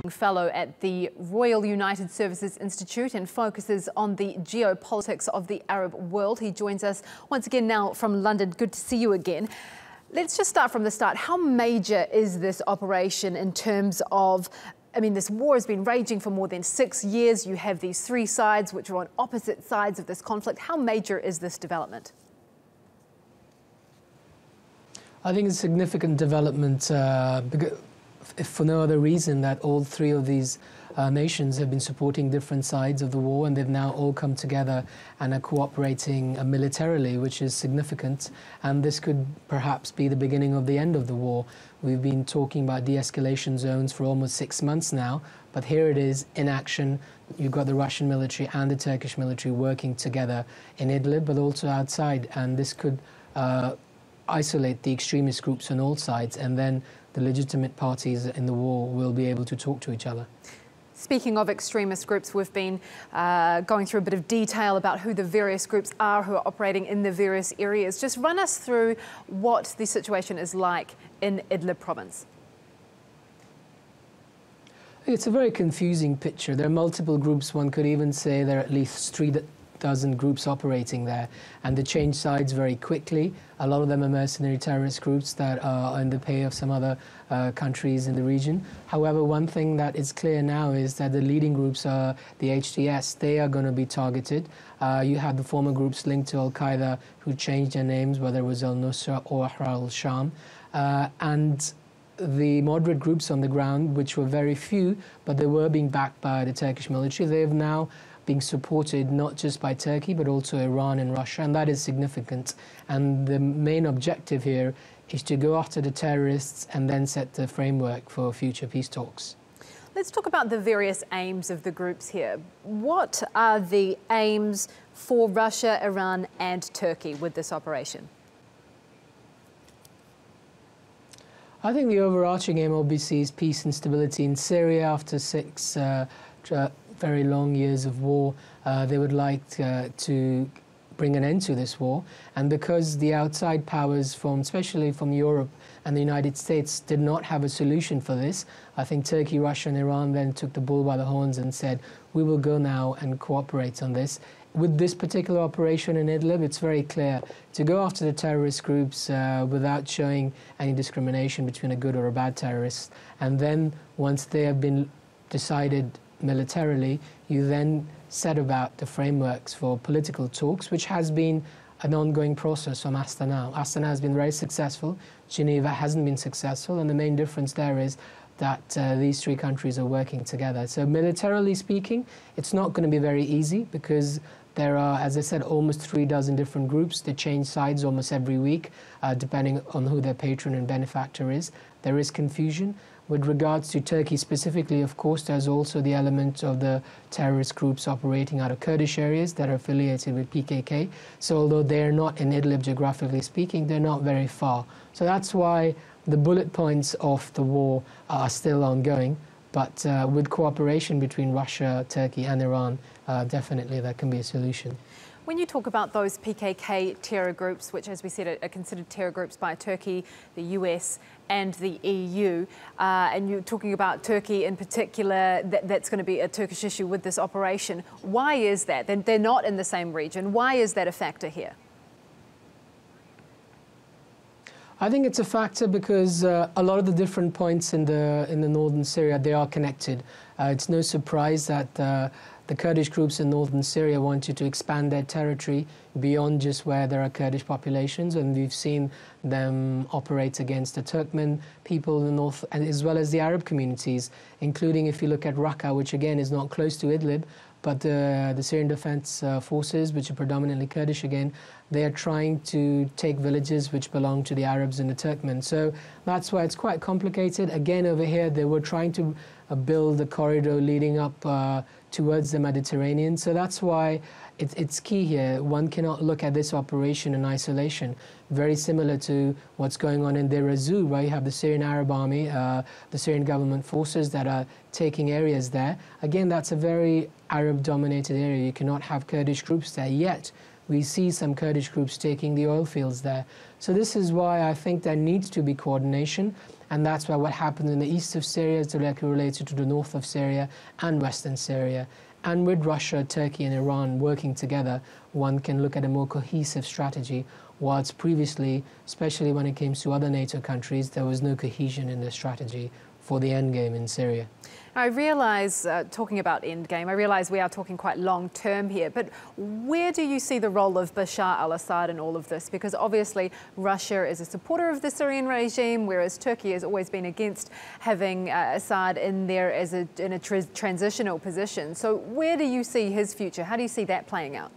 Fellow at the Royal United Services Institute and focuses on the geopolitics of the Arab world. He joins us once again now from London. Good to see you again. Let's just start from the start. How major is this operation in terms of, this war has been raging for more than 6 years. You have these three sides which are on opposite sides of this conflict. How major is this development? I think it's a significant development if for no other reason that all three of these nations have been supporting different sides of the war, and they've now all come together and are cooperating militarily, which is significant. And this could perhaps be the beginning of the end of the war. We've been talking about de-escalation zones for almost 6 months now, but here it is in action. You've got the Russian military and the Turkish military working together in Idlib, but also outside, and this could isolate the extremist groups on all sides, and then the legitimate parties in the war will be able to talk to each other. Speaking of extremist groups, we've been going through a bit of detail about who the various groups are who are operating in the various areas. Just run us through what the situation is like in Idlib province. It's a very confusing picture. There are multiple groups. One could even say there are at least 3 dozen groups operating there, and they change sides very quickly. A lot of them are mercenary terrorist groups that are in the pay of some other countries in the region. However, one thing that is clear now is that the leading groups are the HTS. They are going to be targeted. You have the former groups linked to Al-Qaeda who changed their names, whether it was Al-Nusra or Ahrar al-Sham. And the moderate groups on the ground, which were very few, but they were being backed by the Turkish military, they have now being supported not just by Turkey but also Iran and Russia, and that is significant. And the main objective here is to go after the terrorists and then set the framework for future peace talks. Let's talk about the various aims of the groups here. What are the aims for Russia, Iran and Turkey with this operation? I think the overarching aim obviously is peace and stability in Syria after 6 very long years of war. They would like to bring an end to this war, and because the outside powers, especially from Europe and the United States, did not have a solution for this, I think Turkey, Russia and Iran then took the bull by the horns and said, we will go now and cooperate on this. With this particular operation in Idlib, it's very clear to go after the terrorist groups without showing any discrimination between a good or a bad terrorist. And then once they have been decided militarily, you then set about the frameworks for political talks, which has been an ongoing process from Astana. Astana has been very successful. Geneva hasn't been successful, and the main difference there is that these 3 countries are working together. So militarily speaking, it's not going to be very easy because there are, as I said, almost 3 dozen different groups. They change sides almost every week, depending on who their patron and benefactor is. There is confusion. With regards to Turkey specifically, of course, there's also the element of the terrorist groups operating out of Kurdish areas that are affiliated with PKK. So although they're not in Idlib geographically speaking, they're not very far. So that's why the bullet points of the war are still ongoing. But with cooperation between Russia, Turkey and Iran, definitely there can be a solution. When you talk about those PKK terror groups, which, as we said, are considered terror groups by Turkey, the US and the EU, and you're talking about Turkey in particular, that's going to be a Turkish issue with this operation. Why is that? They're not in the same region. Why is that a factor here? I think it's a factor because a lot of the different points in the northern Syria, they are connected. It's no surprise that the Kurdish groups in northern Syria wanted to expand their territory beyond just where there are Kurdish populations, and we've seen them operate against the Turkmen people in the north, and as well as the Arab communities, including if you look at Raqqa, which again is not close to Idlib, but the Syrian Defense Forces, which are predominantly Kurdish again, they are trying to take villages which belong to the Arabs and the Turkmen. So that's why it's quite complicated. Again, over here, they were trying to build a corridor leading up towards the Mediterranean. So that's why it's key here. One cannot look at this operation in isolation. Very similar to what's going on in Deir ez-Zor, where you have the Syrian Arab Army, the Syrian government forces that are taking areas there. Again, that's a very Arab-dominated area. You cannot have Kurdish groups there yet. we see some Kurdish groups taking the oil fields there. So this is why I think there needs to be coordination, and that's why what happened in the east of Syria is directly related to the north of Syria and western Syria. And with Russia, Turkey and Iran working together, one can look at a more cohesive strategy, whilst previously, especially when it came to other NATO countries, there was no cohesion in the strategy for the endgame in Syria. I realise, talking about endgame, I realise we are talking quite long term here, but where do you see the role of Bashar al-Assad in all of this? Because obviously Russia is a supporter of the Syrian regime, whereas Turkey has always been against having Assad in there as in a transitional position. So where do you see his future? How do you see that playing out?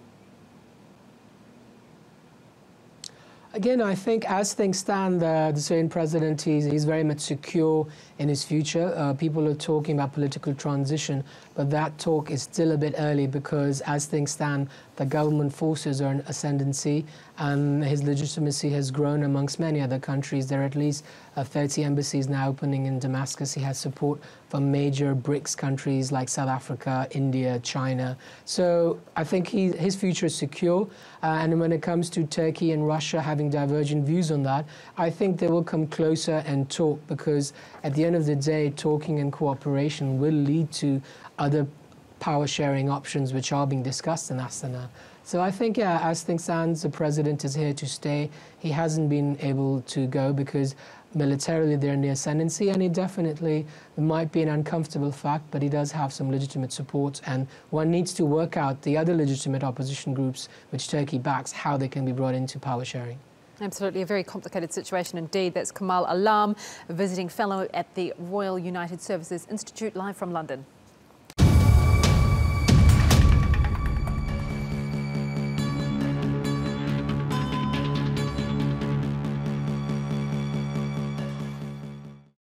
Again, I think as things stand, the Syrian president, he's very much secure in his future. People are talking about political transition, but that talk is still a bit early because as things stand, the government forces are in ascendancy and his legitimacy has grown amongst many other countries. There are at least 30 embassies now opening in Damascus. He has support from major BRICS countries like South Africa, India, China. So I think his future is secure. And when it comes to Turkey and Russia having divergent views on that, I think they will come closer and talk, because at the end of the day, talking and cooperation will lead to other power sharing options which are being discussed in Astana. So I think, yeah, as things stand, the president is here to stay. He hasn't been able to go because militarily they're in the ascendancy, and he definitely might be an uncomfortable fact, but he does have some legitimate support, and one needs to work out the other legitimate opposition groups which Turkey backs, how they can be brought into power sharing. Absolutely, a very complicated situation indeed. That's Kamal Alam, a visiting fellow at the Royal United Services Institute, live from London.